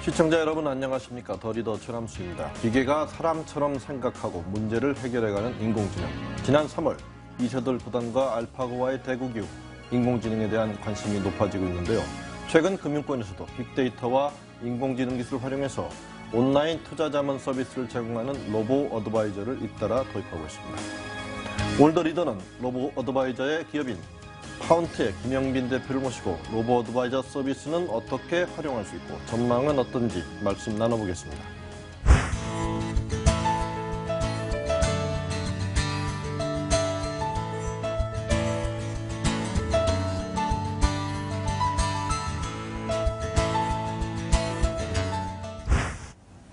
시청자 여러분 안녕하십니까. 더 리더 최남수입니다. 기계가 사람처럼 생각하고 문제를 해결해가는 인공지능. 지난 3월 이세돌 구단과 알파고와의 대국이후 인공지능에 대한 관심이 높아지고 있는데요. 최근 금융권에서도 빅데이터와 인공지능 기술을 활용해서 온라인 투자 자문 서비스를 제공하는 로보 어드바이저를 잇따라 도입하고 있습니다. 오늘 더 리더는 로보 어드바이저의 기업인 파운트의 김영빈 대표를 모시고 로보 어드바이저 서비스는 어떻게 활용할 수 있고 전망은 어떤지 말씀 나눠보겠습니다.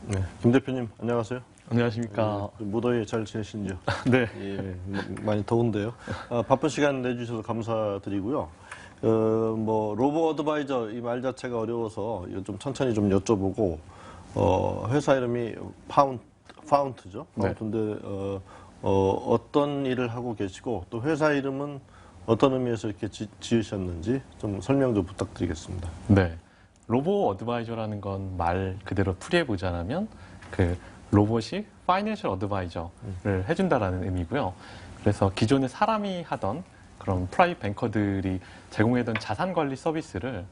네, 김 대표님 안녕하세요. 안녕하십니까. 무더위에 잘 지내시는지요? 네. 예, 많이 더운데요. 바쁜 시간 내주셔서 감사드리고요. 로보 어드바이저 이 말 자체가 어려워서 좀 천천히 좀 여쭤보고, 회사 이름이 파운트죠. 파운트인데, 어떤 일을 하고 계시고, 또 회사 이름은 어떤 의미에서 이렇게 지으셨는지 좀 설명 좀 부탁드리겠습니다. 네. 로보 어드바이저라는 건 말 그대로 풀이해보자면, 로봇이 파이낸셜 어드바이저를 해준다라는 의미고요. 그래서 기존에 사람이 하던 그런 프라이빗 뱅커들이 제공해던 자산 관리 서비스를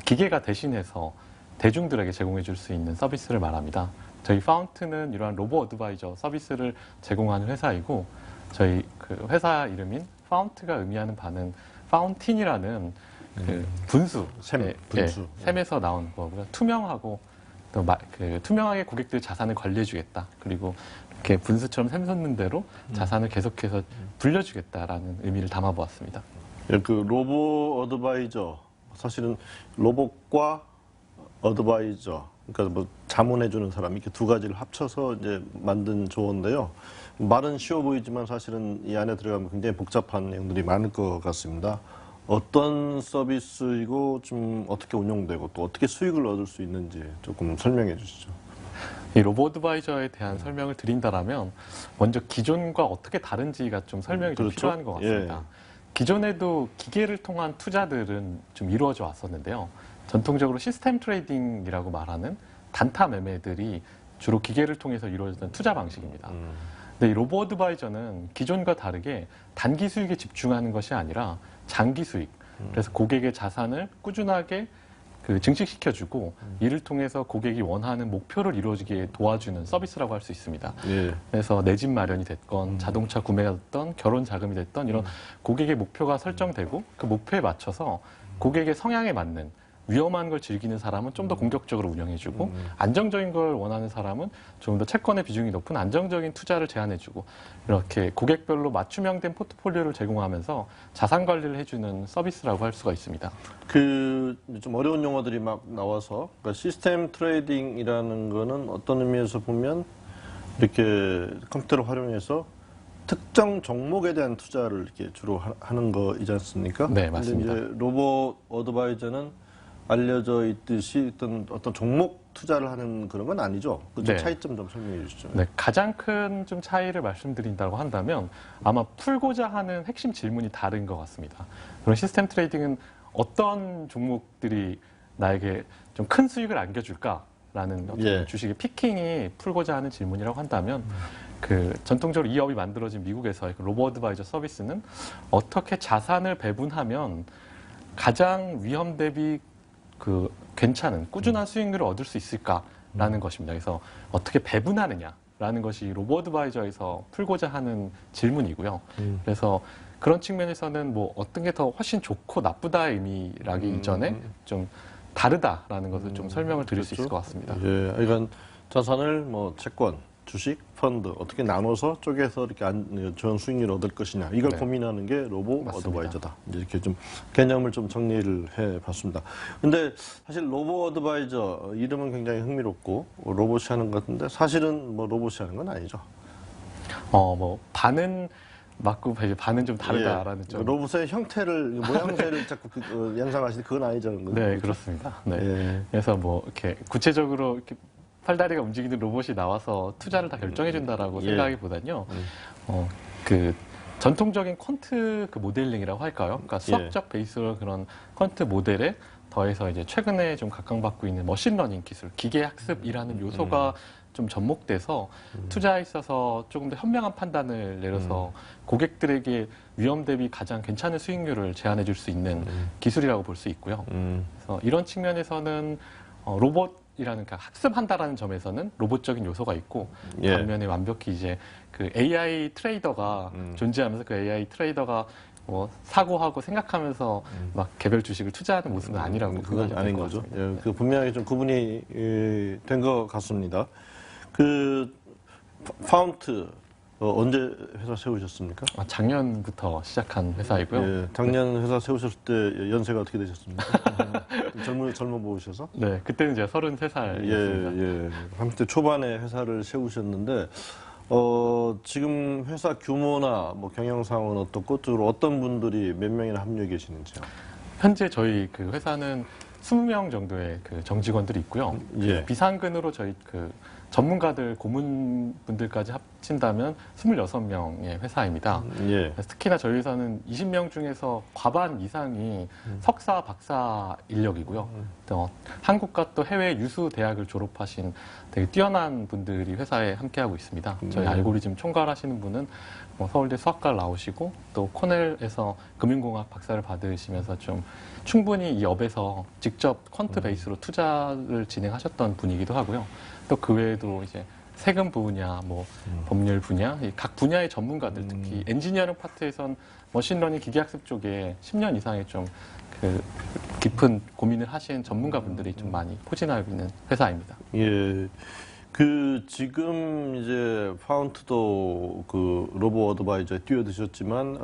기계가 대신해서 대중들에게 제공해 줄 수 있는 서비스를 말합니다. 저희 파운트는 이러한 로보 어드바이저 서비스를 제공하는 회사이고, 저희 회사 이름인 파운트가 의미하는 바는 파운틴이라는 분수, 분수. 샘에서 나온 거고요. 투명하고 또 투명하게 고객들 자산을 관리해주겠다. 그리고 이렇게 분수처럼 샘솟는 대로 자산을 계속해서 불려주겠다라는 의미를 담아보았습니다. 로보 어드바이저, 사실은 로봇과 어드바이저, 그러니까 뭐 자문해주는 사람 이렇게 두 가지를 합쳐서 이제 만든 조어인데요. 말은 쉬워 보이지만 사실은 이 안에 들어가면 굉장히 복잡한 내용들이 많을 것 같습니다. 어떤 서비스이고 좀 어떻게 운영되고 또 어떻게 수익을 얻을 수 있는지 조금 설명해 주시죠. 이 로보 어드바이저에 대한 설명을 드린다라면 먼저 기존과 어떻게 다른지가 좀 설명이 좀 필요한 것 같습니다. 예. 기존에도 기계를 통한 투자들은 좀 이루어져 왔었는데요. 전통적으로 시스템 트레이딩이라고 말하는 단타 매매들이 주로 기계를 통해서 이루어졌던 투자 방식입니다. 근데 이 로보 어드바이저는 기존과 다르게 단기 수익에 집중하는 것이 아니라 장기 수익. 그래서 고객의 자산을 꾸준하게 증식시켜주고 이를 통해서 고객이 원하는 목표를 이루어지게 도와주는 서비스라고 할 수 있습니다. 예. 그래서 내 집 마련이 됐건 자동차 구매가 됐던 결혼 자금이 됐던 이런 고객의 목표가 설정되고 그 목표에 맞춰서 고객의 성향에 맞는 위험한 걸 즐기는 사람은 좀 더 공격적으로 운영해주고 안정적인 걸 원하는 사람은 좀 더 채권의 비중이 높은 안정적인 투자를 제안해주고 이렇게 고객별로 맞춤형된 포트폴리오를 제공하면서 자산 관리를 해주는 서비스라고 할 수가 있습니다. 좀 어려운 용어들이 막 나와서 그러니까 시스템 트레이딩이라는 거는 어떤 의미에서 보면 이렇게 컴퓨터를 활용해서 특정 종목에 대한 투자를 이렇게 주로 하는 거이지 않습니까? 네, 맞습니다. 근데 이제 로보 어드바이저는 알려져 있듯이 어떤 종목 투자를 하는 그런 건 아니죠. 그 네. 차이점 좀 설명해 주시죠. 네, 가장 큰 좀 차이를 말씀드린다고 한다면 아마 풀고자 하는 핵심 질문이 다른 것 같습니다. 그런 시스템 트레이딩은 어떤 종목들이 나에게 좀 큰 수익을 안겨줄까라는 어떤 주식의 피킹이 풀고자 하는 질문이라고 한다면 전통적으로 이 업이 만들어진 미국에서의 로보 어드바이저 서비스는 어떻게 자산을 배분하면 가장 위험 대비 괜찮은 꾸준한 수익률을 얻을 수 있을까라는 것입니다. 그래서 어떻게 배분하느냐라는 것이 로보 어드바이저에서 풀고자 하는 질문이고요. 그래서 그런 측면에서는 뭐 어떤 게 더 훨씬 좋고 나쁘다의 의미라기 이전에 좀 다르다라는 것을 좀 설명을 드릴 수 있을 것 같습니다. 예, 그러니까 자산을 뭐 채권, 주식, 펀드 어떻게 나눠서 쪼개서 이렇게 좋은 수익률을 얻을 것이냐 이걸 네. 고민하는 게 로보 맞습니다. 어드바이저다. 이렇게 좀 개념을 좀 정리를 해봤습니다. 근데 사실 로보 어드바이저 이름은 굉장히 흥미롭고 로봇이 하는 것 같은데 사실은 뭐 로봇이 하는 건 아니죠. 반은 맞고 반은 좀 다르다라는 점. 로봇의 형태를 모양새를 자꾸 연상하시는데 그건 아니죠. 네, 그렇습니다. 네. 예. 그래서 이렇게 구체적으로 이렇게 팔다리가 움직이는 로봇이 나와서 투자를 다 결정해준다라고 생각하기보다는요. 전통적인 퀀트 모델링이라고 할까요? 그러니까 수학적 베이스로 그런 퀀트 모델에 더해서 이제 최근에 좀 각광받고 있는 머신러닝 기술, 기계학습이라는 요소가 좀 접목돼서 투자에 있어서 조금 더 현명한 판단을 내려서 고객들에게 위험 대비 가장 괜찮은 수익률을 제안해 줄 수 있는 기술이라고 볼 수 있고요. 그래서 이런 측면에서는 로봇이라는 그러니까 학습한다라는 점에서는 로봇적인 요소가 있고 예. 반면에 완벽히 이제 그 AI 트레이더가 존재하면서 그 AI 트레이더가 뭐 사고하고 생각하면서 막 개별 주식을 투자하는 모습은 아니라고 그건 생각이 아닌 될것 거죠. 같습니다. 예, 그 분명히 좀 구분이 된 것 같습니다. 그 파운트 언제 회사 세우셨습니까? 작년부터 시작한 회사이고요. 예, 작년 회사 세우셨을 때 연세가 어떻게 되셨습니까? 젊어 보이셔서? 네, 그때는 제가 33살이었습니다. 예. 30대 초반에 회사를 세우셨는데 지금 회사 규모나 뭐 경영 상황은 어떻고 주로 어떤 분들이 몇 명이나 합류해 계시는지요? 현재 저희 그 회사는 20명 정도의 그 정직원들이 있고요. 예. 비상근으로 저희 그 전문가들, 고문분들까지 합친다면 26명의 회사입니다. 예. 그래서 특히나 저희 회사는 20명 중에서 과반 이상이 석사, 박사 인력이고요. 또 한국과 또 해외 유수 대학을 졸업하신 되게 뛰어난 분들이 회사에 함께하고 있습니다. 저희 알고리즘 총괄하시는 분은 뭐 서울대 수학과를 나오시고 또 코넬에서 금융공학 박사를 받으시면서 좀 충분히 이 업에서 직접 퀀트 베이스로 투자를 진행하셨던 분이기도 하고요. 또 그 외에도 이제 세금 분야, 뭐 법률 분야, 이 각 분야의 전문가들, 특히 엔지니어링 파트에선 머신러닝 기계학습 쪽에 10년 이상의 좀 그 깊은 고민을 하신 전문가분들이 좀 많이 포진하고 있는 회사입니다. 예. 그 지금 이제 파운트도 그 로보 어드바이저에 뛰어드셨지만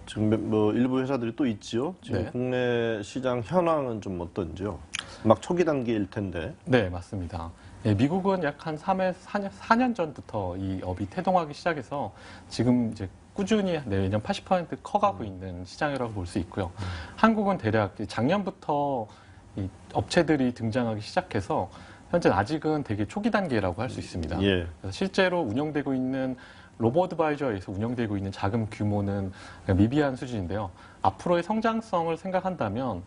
지금 뭐 일부 회사들이 또 있지요. 지금 네. 국내 시장 현황은 좀 어떤지요? 막 초기 단계일 텐데. 네, 맞습니다. 예, 미국은 약 한 4년 전부터 이 업이 태동하기 시작해서 지금 이제 꾸준히 매년 80% 커가고 있는 시장이라고 볼 수 있고요. 한국은 대략 작년부터 이 업체들이 등장하기 시작해서 현재는 아직은 되게 초기 단계라고 할 수 있습니다. 예. 그래서 실제로 운영되고 있는 로보어드바이저에서 운영되고 있는 자금 규모는 미비한 수준인데요. 앞으로의 성장성을 생각한다면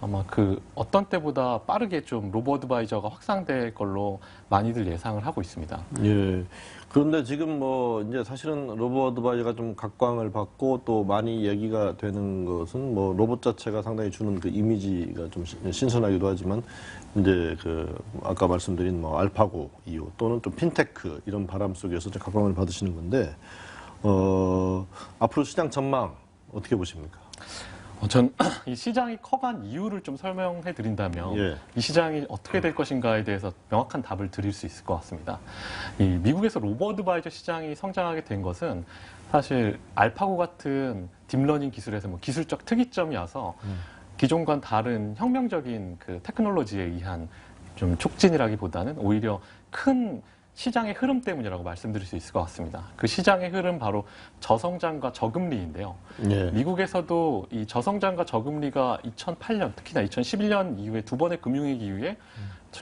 아마 그 어떤 때보다 빠르게 좀 로보어드바이저가 확산될 걸로 많이들 예상을 하고 있습니다. 예. 그런데 지금 뭐 이제 사실은 로봇 어드바이저가 좀 각광을 받고 또 많이 얘기가 되는 것은 뭐 로봇 자체가 상당히 주는 그 이미지가 좀 신선하기도 하지만 이제 그 아까 말씀드린 뭐 알파고 이후 또는 또 핀테크 이런 바람 속에서 좀 각광을 받으시는 건데 앞으로 시장 전망 어떻게 보십니까? 전 이 시장이 커간 이유를 좀 설명해 드린다면 예. 이 시장이 어떻게 될 것인가에 대해서 명확한 답을 드릴 수 있을 것 같습니다. 이 미국에서 로보어드바이저 시장이 성장하게 된 것은 사실 알파고 같은 딥러닝 기술에서 뭐 기술적 특이점이 와서 기존과는 다른 혁명적인 그 테크놀로지에 의한 좀 촉진이라기보다는 오히려 큰 시장의 흐름 때문이라고 말씀드릴 수 있을 것 같습니다. 그 시장의 흐름 바로 저성장과 저금리인데요. 예. 미국에서도 이 저성장과 저금리가 2008년, 특히나 2011년 이후에 두 번의 금융위기 이후에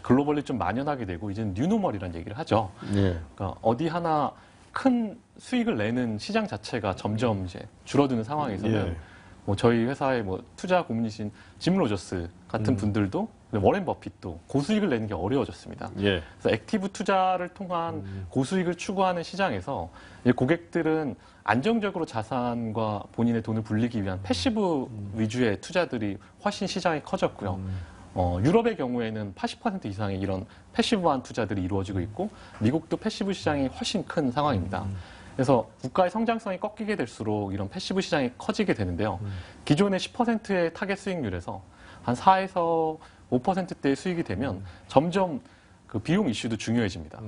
글로벌리 좀 만연하게 되고 이제는 뉴노멀이라는 얘기를 하죠. 예. 그러니까 어디 하나 큰 수익을 내는 시장 자체가 점점 이제 줄어드는 상황에서는 예. 뭐 저희 회사의 뭐 투자 고문이신 짐 로저스 같은 분들도 워렌 버핏도 고수익을 내는 게 어려워졌습니다. 예. 그래서 액티브 투자를 통한 고수익을 추구하는 시장에서 이 고객들은 안정적으로 자산과 본인의 돈을 불리기 위한 패시브 위주의 투자들이 훨씬 시장이 커졌고요. 유럽의 경우에는 80% 이상의 이런 패시브한 투자들이 이루어지고 있고 미국도 패시브 시장이 훨씬 큰 상황입니다. 그래서 국가의 성장성이 꺾이게 될수록 이런 패시브 시장이 커지게 되는데요. 기존의 10%의 타겟 수익률에서 한 4에서 5%대의 수익이 되면 점점 그 비용 이슈도 중요해집니다.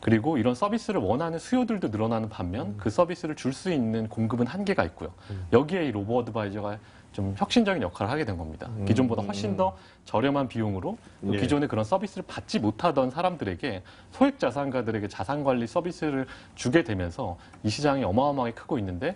그리고 이런 서비스를 원하는 수요들도 늘어나는 반면 그 서비스를 줄 수 있는 공급은 한계가 있고요. 여기에 이 로보 어드바이저가 좀 혁신적인 역할을 하게 된 겁니다. 기존보다 훨씬 더 저렴한 비용으로 또 예. 기존에 그런 서비스를 받지 못하던 사람들에게 소액 자산가들에게 자산 관리 서비스를 주게 되면서 이 시장이 어마어마하게 크고 있는데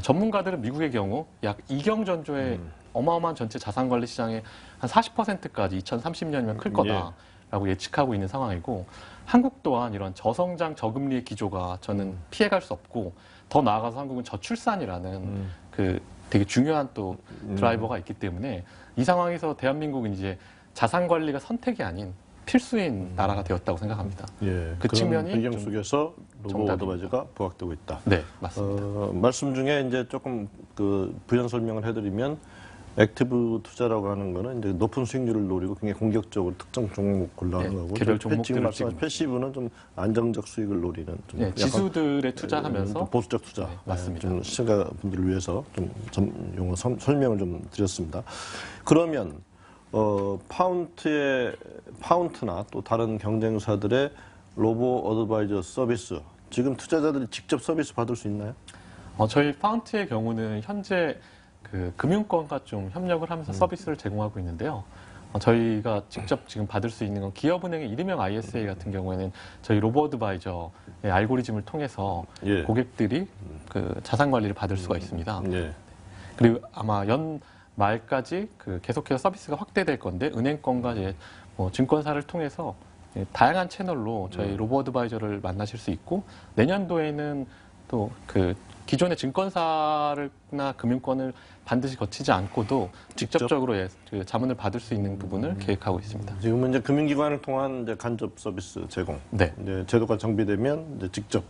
전문가들은 미국의 경우 약 2경 전조의 어마어마한 전체 자산 관리 시장의 한 40%까지 2030년이면 클 거다라고 예측하고 있는 상황이고 한국 또한 이런 저성장 저금리의 기조가 저는 피해갈 수 없고 더 나아가서 한국은 저출산이라는 그 되게 중요한 또 드라이버가 있기 때문에 이 상황에서 대한민국은 이제 자산 관리가 선택이 아닌 필수인 나라가 되었다고 생각합니다. 예, 그 그런 측면이 배경 좀 속에서 로보 정답입니다. 어드바이저가 부각되고 있다. 네, 맞습니다. 말씀 중에 이제 조금 그 부연 설명을 해드리면 액티브 투자라고 하는 거는 이제 높은 수익률을 노리고 굉장히 공격적으로 특정 종목 골라하는 네, 거고, 개별 이제 종목들을 지금 말씀하신 찍는 패시브는 좀 안정적 수익을 노리는 좀 네, 약간 지수들에 투자하면서 좀 보수적 투자. 네, 맞습니다. 좀 시청자분들을 위해서 좀 용어 설명을 좀 드렸습니다. 그러면 파운트나 또 다른 경쟁사들의 로보 어드바이저 서비스, 지금 투자자들이 직접 서비스 받을 수 있나요? 저희 파운트의 경우는 현재 그 금융권과 좀 협력을 하면서 서비스를 제공하고 있는데요. 저희가 직접 지금 받을 수 있는 건 기업은행의 일명 ISA 같은 경우에는 저희 로보 어드바이저의 알고리즘을 통해서 예. 고객들이 그 자산 관리를 받을 수가 있습니다. 예. 그리고 아마 연 말까지 그 계속해서 서비스가 확대될 건데 은행권과 이제 뭐 증권사를 통해서 다양한 채널로 저희 로보 어드바이저를 만나실 수 있고 내년도에는 또 그 기존의 증권사나 금융권을 반드시 거치지 않고도 직접적으로 그 자문을 받을 수 있는 부분을 계획하고 있습니다. 지금은 이제 금융기관을 통한 이제 간접 서비스 제공. 네, 이제 제도가 정비되면 이제 직접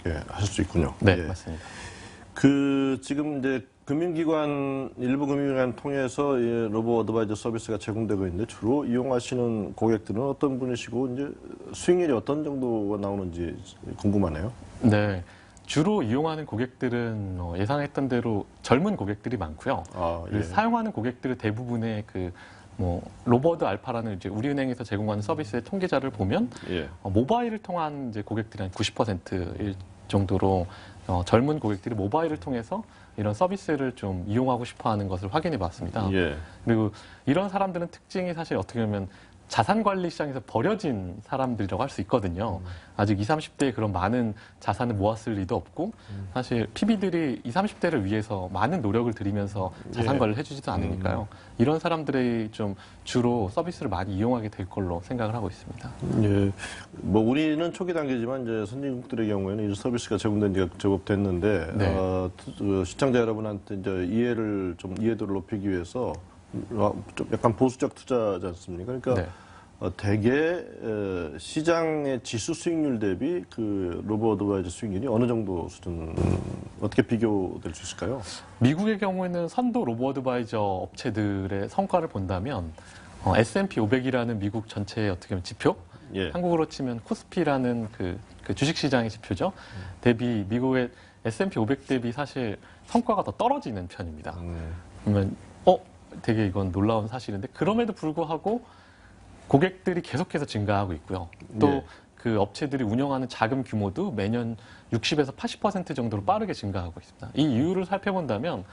이렇게 하실 수 있군요. 네, 예. 맞습니다. 그 지금 이제 일부 금융기관 통해서 로보 어드바이저 서비스가 제공되고 있는데 주로 이용하시는 고객들은 어떤 분이시고 이제 수익률이 어떤 정도가 나오는지 궁금하네요. 네, 주로 이용하는 고객들은 예상했던 대로 젊은 고객들이 많고요. 예. 사용하는 고객들의 대부분의 그 뭐 로버드 알파라는 이제 우리은행에서 제공하는 서비스의 통계자를 보면 예. 모바일을 통한 이제 고객들이 한 90%일 정도로 젊은 고객들이 모바일을 통해서 이런 서비스를 좀 이용하고 싶어하는 것을 확인해 봤습니다. 예. 그리고 이런 사람들은 특징이 사실 어떻게 보면 자산 관리 시장에서 버려진 사람들이라고 할 수 있거든요. 아직 20, 30대에 그런 많은 자산을 모았을 리도 없고 사실 PB들이 20, 30대를 위해서 많은 노력을 들이면서 자산 예. 관리를 해주지도 않으니까요. 이런 사람들이 좀 주로 서비스를 많이 이용하게 될 걸로 생각을 하고 있습니다. 예. 뭐 우리는 초기 단계지만 이제 선진국들의 경우에는 이 서비스가 제공된 지가 제법 됐는데 네. 시청자 여러분한테 이제 이해도를 높이기 위해서 좀 약간 보수적 투자지 않습니까? 그러니까 네. 대개 시장의 지수 수익률 대비 그 로보 어드바이저 수익률이 어느 정도 수준 어떻게 비교될 수 있을까요? 미국의 경우에는 선도 로보 어드바이저 업체들의 성과를 본다면 S&P 500이라는 미국 전체의 어떻게 보면 지표, 예. 한국으로 치면 코스피라는 그 주식시장의 지표죠. 대비 미국의 S&P 500 대비 사실 성과가 더 떨어지는 편입니다. 그러면 되게 이건 놀라운 사실인데 그럼에도 불구하고 고객들이 계속해서 증가하고 있고요. 또 예. 그 업체들이 운영하는 자금 규모도 매년 60에서 80% 정도로 빠르게 증가하고 있습니다. 이 이유를 살펴본다면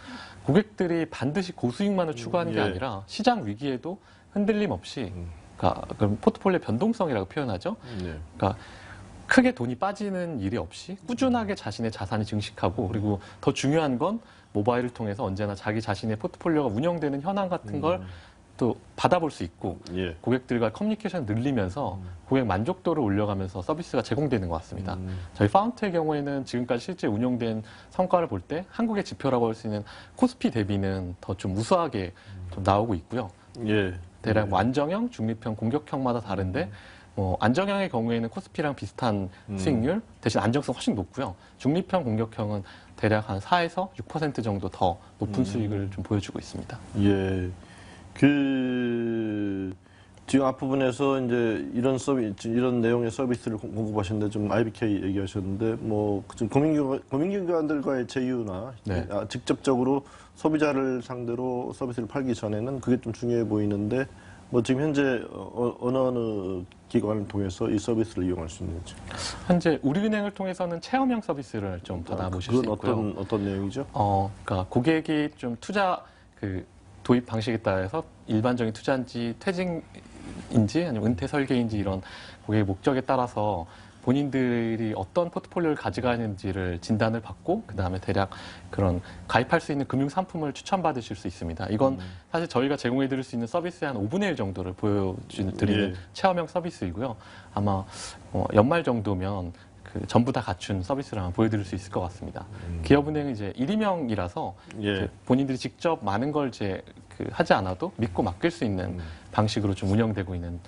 고객들이 반드시 고수익만을 추구하는 게 예. 아니라 시장 위기에도 흔들림 없이 그러니까 그럼 포트폴리오 변동성이라고 표현하죠. 예. 그러니까 크게 돈이 빠지는 일이 없이 꾸준하게 자신의 자산이 증식하고 그리고 더 중요한 건 모바일을 통해서 언제나 자기 자신의 포트폴리오가 운영되는 현황 같은 걸 또 받아볼 수 있고 예. 고객들과 커뮤니케이션을 늘리면서 고객 만족도를 올려가면서 서비스가 제공되는 것 같습니다. 저희 파운트의 경우에는 지금까지 실제 운용된 성과를 볼 때 한국의 지표라고 할 수 있는 코스피 대비는 더 좀 우수하게 좀 나오고 있고요. 예. 대략 뭐 안정형, 중립형, 공격형마다 다른데 안정형의 경우에는 코스피랑 비슷한 수익률 대신 안정성 훨씬 높고요. 중립형, 공격형은 대략 한 4에서 6% 정도 더 높은 수익을 좀 보여주고 있습니다. 예. 지금 앞부분에서 이제 이런 내용의 서비스를 공급하셨는데 좀 IBK 얘기하셨는데 지금 금융기관들과의 제휴나 네. 직접적으로 소비자를 상대로 서비스를 팔기 전에는 그게 좀 중요해 보이는데 지금 현재 어느 기관을 통해서 이 서비스를 이용할 수 있는지. 현재 우리은행을 통해서는 체험형 서비스를 좀 받아보실 수 있고요. 그건 어떤 내용이죠? 그러니까 고객이 좀 투자 도입 방식에 따라서 일반적인 투자인지 퇴직인지 아니면 은퇴 설계인지 이런 고객의 목적에 따라서 본인들이 어떤 포트폴리오를 가져가는지를 진단을 받고 그 다음에 대략 그런 가입할 수 있는 금융 상품을 추천받으실 수 있습니다. 이건 사실 저희가 제공해드릴 수 있는 서비스의 한 5분의 1 정도를 보여드리는 예. 체험형 서비스이고요. 아마 연말 정도면 전부 다 갖춘 서비스를 한번 보여드릴 수 있을 것 같습니다. 기업은행은 이제 1인명이라서 예. 본인들이 직접 많은 걸 이제 하지 않아도 믿고 맡길 수 있는 방식으로 좀 운영되고 있는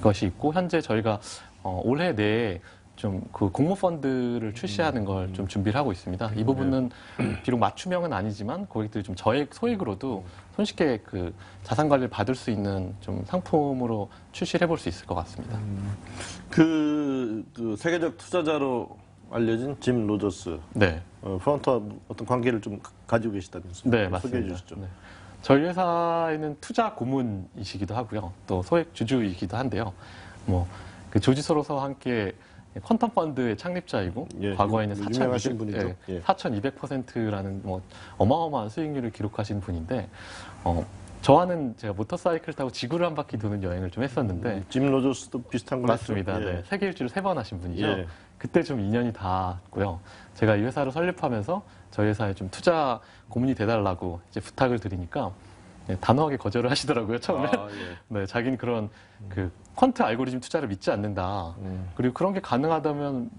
것이 있고, 현재 저희가 올해 내에 좀 그 공모 펀드를 출시하는 걸 좀 준비를 하고 있습니다. 이 부분은 비록 맞춤형은 아니지만 고객들이 좀 저액 소액으로도 손쉽게 그 자산 관리를 받을 수 있는 좀 상품으로 출시를 해볼 수 있을 것 같습니다. 그 세계적 투자자로 알려진 짐 로저스 네. 프런트와 어떤 관계를 좀 가지고 계시다면서요? 네, 소개해 맞습니다. 주시죠. 네. 저희 회사에는 투자 고문이시기도 하고요. 또 소액 주주이기도 한데요. 뭐, 그 조지 소로스와 함께 퀀텀 펀드의 창립자이고, 예, 과거에는 유명하신 분이죠. 예. 4,200%라는 뭐 어마어마한 수익률을 기록하신 분인데, 저와는 제가 모터사이클 타고 지구를 한 바퀴 도는 여행을 좀 했었는데, 짐 로저스도 비슷한 거 맞습니다. 했죠? 예. 네. 세계 일주를 3번 하신 분이죠. 예. 그때 좀 인연이 닿았고요. 제가 이 회사를 설립하면서 저희 회사에 좀 투자 고문이 돼달라고 이제 부탁을 드리니까 네, 단호하게 거절을 하시더라고요, 처음에. 아, 예. 네, 자기는 그런 그 퀀트 알고리즘 투자를 믿지 않는다. 그리고 그런 게 가능하다면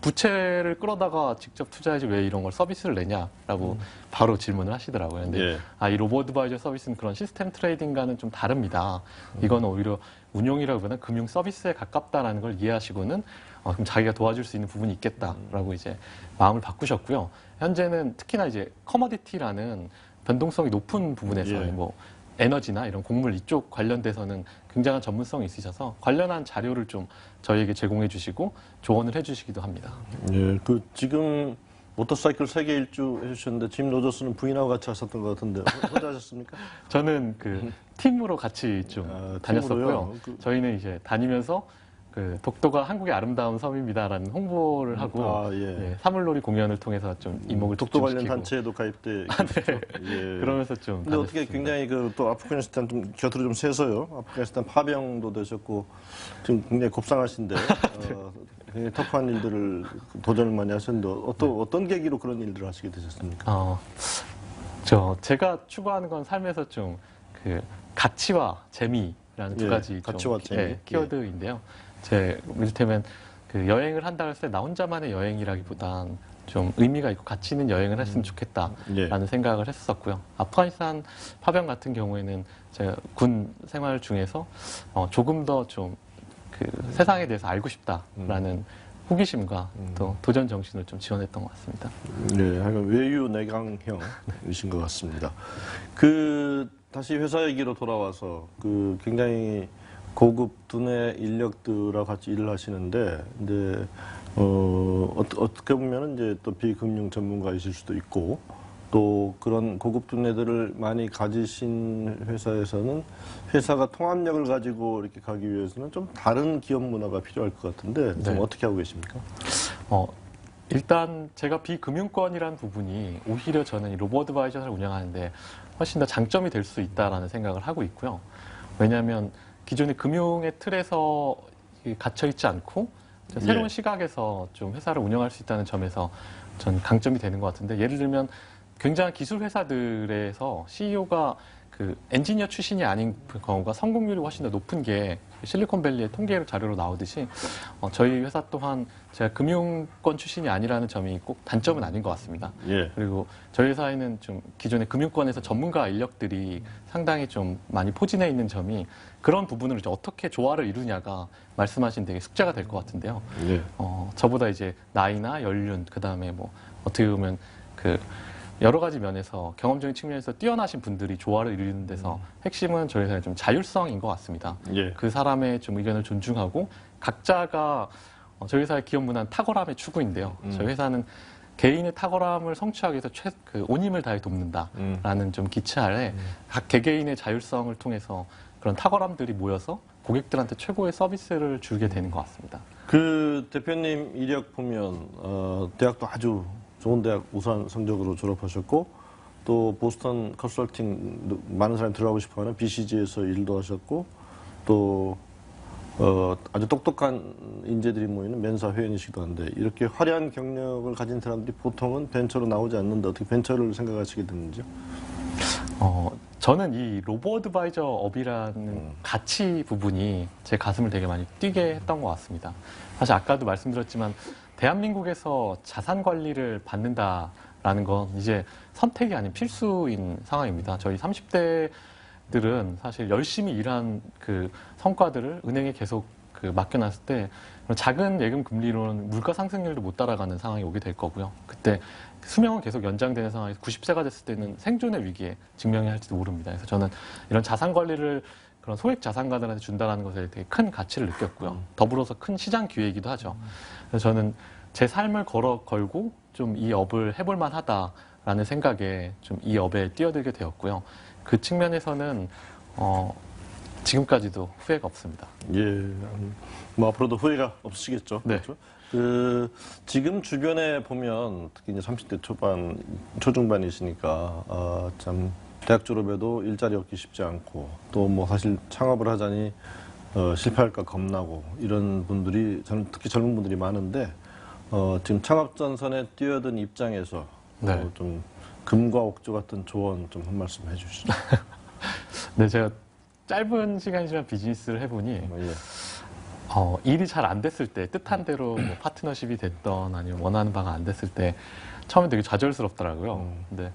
부채를 끌어다가 직접 투자해야지 왜 이런 걸 서비스를 내냐라고 바로 질문을 하시더라고요. 근데 예. 이 로보어드바이저 서비스는 그런 시스템 트레이딩과는 좀 다릅니다. 이거는 오히려 운용이라기보다는 금융 서비스에 가깝다라는 걸 이해하시고는 그럼 자기가 도와줄 수 있는 부분이 있겠다라고 이제 마음을 바꾸셨고요. 현재는 특히나 이제 커머디티라는 변동성이 높은 부분에서 예. 뭐 에너지나 이런 곡물 이쪽 관련돼서는 굉장한 전문성이 있으셔서 관련한 자료를 좀 저희에게 제공해 주시고 조언을 해 주시기도 합니다. 예, 그 지금 모터사이클 세계 일주 해주셨는데 짐 로저스는 부인하고 같이 하셨던 것 같은데 혼자 하셨습니까? 저는 그 팀으로 같이 좀 다녔었고요. 팀으로요? 저희는 이제 다니면서 그 독도가 한국의 아름다운 섬입니다라는 홍보를 하고 예. 예, 사물놀이 공연을 통해서 좀 이목을 독도 관련 집중시키고 단체에도 가입돼 네. 예. 그러면서 좀 근데 어떻게 다녔습니다. 굉장히 그 또 아프가니스탄 좀 곁으로 좀 세서요. 아프가니스탄 파병도 되셨고 지금 굉장히 곱상하신데 굉장히 터프한 일들을 도전을 많이 하셨는데 어떤 계기로 그런 일들을 하시게 되셨습니까? 제가 추구하는 건 삶에서 좀 그 가치와 재미라는 두 예, 가지 가치와 좀, 재미. 키워드인데요. 이를테면 그 여행을 한다 했을 때 나 혼자만의 여행이라기보단 좀 의미가 있고 가치 있는 여행을 했으면 좋겠다라는 예. 생각을 했었고요. 아프가니스탄 파병 같은 경우에는 제가 군 생활 중에서 조금 더 좀 그 세상에 대해서 알고 싶다라는 호기심과 또 도전 정신을 좀 지원했던 것 같습니다. 네, 하여간 외유 내강형이신 것 같습니다. 다시 회사 얘기로 돌아와서 굉장히 고급 두뇌 인력들하고 같이 일을 하시는데, 이제, 어떻게 보면 이제 또 비금융 전문가이실 수도 있고, 또 그런 고급 두뇌들을 많이 가지신 회사에서는 회사가 통합력을 가지고 이렇게 가기 위해서는 좀 다른 기업 문화가 필요할 것 같은데, 좀 네. 어떻게 하고 계십니까? 일단 제가 비금융권이라는 부분이 오히려 저는 이 로보어드바이저를 운영하는데 훨씬 더 장점이 될 수 있다라는 생각을 하고 있고요. 왜냐하면 기존의 금융의 틀에서 갇혀 있지 않고 새로운 예. 시각에서 좀 회사를 운영할 수 있다는 점에서 전 강점이 되는 것 같은데, 예를 들면 굉장한 기술 회사들에서 CEO가 그 엔지니어 출신이 아닌 경우가 성공률이 훨씬 더 높은 게 실리콘밸리의 통계 자료로 나오듯이 저희 회사 또한 제가 금융권 출신이 아니라는 점이 꼭 단점은 아닌 것 같습니다. 예. 그리고 저희 회사에는 좀 기존의 금융권에서 전문가 인력들이 상당히 좀 많이 포진해 있는 점이 그런 부분을 이제 어떻게 조화를 이루냐가 말씀하신 되게 숙제가 될 것 같은데요. 예. 저보다 이제 나이나 연륜, 그 다음에 뭐 어떻게 보면 그 여러 가지 면에서 경험적인 측면에서 뛰어나신 분들이 조화를 이루는 데서 핵심은 저희 회사의 좀 자율성인 것 같습니다. 예. 그 사람의 좀 의견을 존중하고 각자가 저희 회사의 기업 문화는 탁월함의 추구인데요. 저희 회사는 개인의 탁월함을 성취하기 위해서 온 힘을 다해 돕는다라는 좀 기치 아래 각 개개인의 자율성을 통해서 그런 탁월함들이 모여서 고객들한테 최고의 서비스를 주게 되는 것 같습니다. 그 대표님 이력 보면 대학도 아주 좋은 대학 우수한 성적으로 졸업하셨고, 또 보스턴 컨설팅 많은 사람이 들어가고 싶어하는 BCG에서 일도 하셨고, 또 아주 똑똑한 인재들이 모이는 멘사 회원이시기도 한데, 이렇게 화려한 경력을 가진 사람들이 보통은 벤처로 나오지 않는데 어떻게 벤처를 생각하시게 됐는지요? 저는 이 로보어드바이저 업이라는 가치 부분이 제 가슴을 되게 많이 뛰게 했던 것 같습니다. 사실 아까도 말씀드렸지만 대한민국에서 자산 관리를 받는다라는 건 이제 선택이 아닌 필수인 상황입니다. 저희 30대들은 사실 열심히 일한 그 성과들을 은행에 계속 그 맡겨놨을 때 작은 예금 금리로는 물가 상승률도 못 따라가는 상황이 오게 될 거고요. 그때 수명은 계속 연장되는 상황에서 90세가 됐을 때는 생존의 위기에 직면해야 할지도 모릅니다. 그래서 저는 이런 자산 관리를 그런 소액 자산가들한테 준다는 것에 되게 큰 가치를 느꼈고요. 더불어서 큰 시장 기회이기도 하죠. 그래서 저는 제 삶을 걸고 좀 이 업을 해볼 만하다라는 생각에 좀 이 업에 뛰어들게 되었고요. 그 측면에서는 지금까지도 후회가 없습니다. 예, 뭐 앞으로도 후회가 없으시겠죠. 네. 그렇죠? 지금 주변에 보면 특히 이제 30대 초중반이시니까 참 대학 졸업에도 일자리 얻기 쉽지 않고 또 뭐 사실 창업을 하자니 실패할까 겁나고 이런 분들이 저는 특히 젊은 분들이 많은데 지금 창업 전선에 뛰어든 입장에서 네. 좀 금과 옥조 같은 조언 좀 한 말씀 해주시죠. 네, 제가 짧은 시간이지만 비즈니스를 해보니 예. 일이 잘 안 됐을 때 뜻한 대로 뭐 파트너십이 됐던 아니면 원하는 바가 안 됐을 때 처음에 되게 좌절스럽더라고요. 근데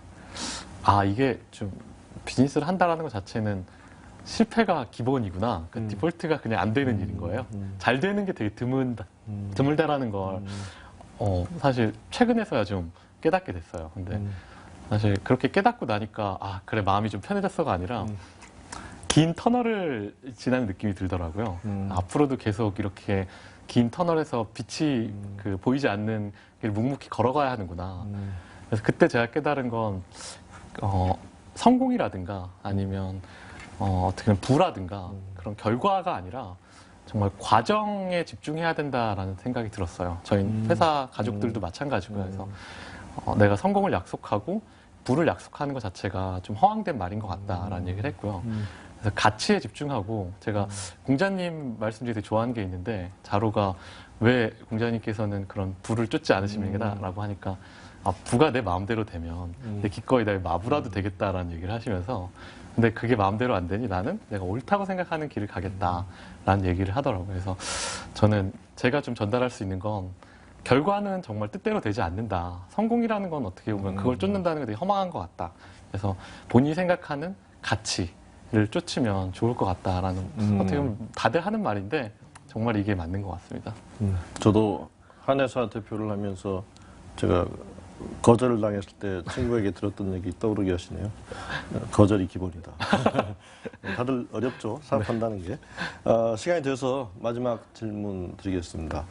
이게 좀 비즈니스를 한다라는 것 자체는 실패가 기본이구나. 그 디폴트가 그냥 안 되는 일인 거예요. 잘 되는 게 되게 드물다라는 걸 사실 최근에서야 좀 깨닫게 됐어요. 근데 사실 그렇게 깨닫고 나니까 그래 마음이 좀 편해졌어가 아니라 긴 터널을 지나는 느낌이 들더라고요. 앞으로도 계속 이렇게 긴 터널에서 빛이 그 보이지 않는 길 묵묵히 걸어가야 하는구나. 그래서 그때 제가 깨달은 건 성공이라든가 아니면 어떻게 보면 부라든가 그런 결과가 아니라 정말 과정에 집중해야 된다라는 생각이 들었어요. 저희 회사 가족들도 마찬가지고요. 그래서 내가 성공을 약속하고 부를 약속하는 것 자체가 좀 허황된 말인 것 같다라는 얘기를 했고요. 그래서 가치에 집중하고 제가 공자님 말씀 중에 되게 좋아하는 게 있는데 자로가 왜 공자님께서는 그런 부를 쫓지 않으십니까라고 하니까 부가 내 마음대로 되면 내 기꺼이 내 마부라도 되겠다라는 얘기를 하시면서 근데 그게 마음대로 안 되니 나는 내가 옳다고 생각하는 길을 가겠다라는 얘기를 하더라고요. 그래서 저는 제가 좀 전달할 수 있는 건 결과는 정말 뜻대로 되지 않는다. 성공이라는 건 어떻게 보면 그걸 쫓는다는 게 되게 허망한 것 같다. 그래서 본인이 생각하는 가치를 쫓으면 좋을 것 같다라는 어떻게 보면 다들 하는 말인데 정말 이게 맞는 것 같습니다. 저도 한 회사 대표를 하면서 제가 거절을 당했을 때 친구에게 들었던 얘기 떠오르게 하시네요. 거절이 기본이다. 다들 어렵죠, 사업한다는 게. 시간이 돼서 마지막 질문 드리겠습니다.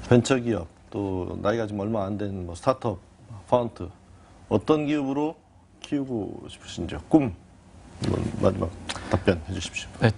벤처기업, 또 나이가 지금 얼마 안 된 뭐 스타트업, 파운드, 어떤 기업으로 키우고 싶으신지요? 꿈, 마지막 답변해 주십시오. 네,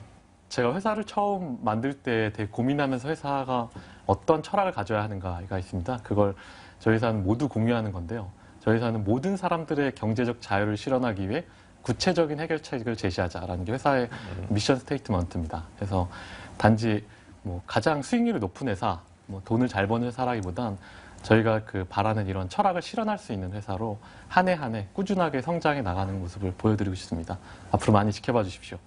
제가 회사를 처음 만들 때 되게 고민하면서 회사가 어떤 철학을 가져야 하는가가 있습니다. 그걸 저희 회사는 모두 공유하는 건데요. 저희 회사는 모든 사람들의 경제적 자유를 실현하기 위해 구체적인 해결책을 제시하자라는 게 회사의 미션 스테이트먼트입니다. 그래서 단지 뭐 가장 수익률이 높은 회사, 뭐 돈을 잘 버는 회사라기보단 저희가 그 바라는 이런 철학을 실현할 수 있는 회사로 한 해 한 해 꾸준하게 성장해 나가는 모습을 보여드리고 싶습니다. 앞으로 많이 지켜봐 주십시오.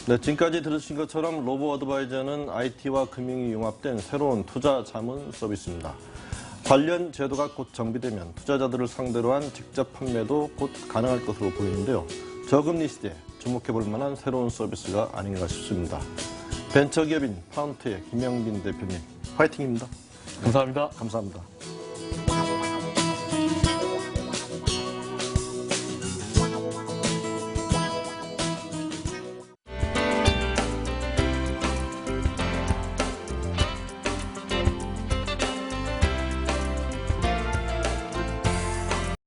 네, 지금까지 들으신 것처럼 로보어드바이저는 IT와 금융이 융합된 새로운 투자 자문 서비스입니다. 관련 제도가 곧 정비되면 투자자들을 상대로 한 직접 판매도 곧 가능할 것으로 보이는데요. 저금리 시대에 주목해볼 만한 새로운 서비스가 아닌가 싶습니다. 벤처기업인 파운트의 김영빈 대표님, 화이팅입니다. 감사합니다. 감사합니다.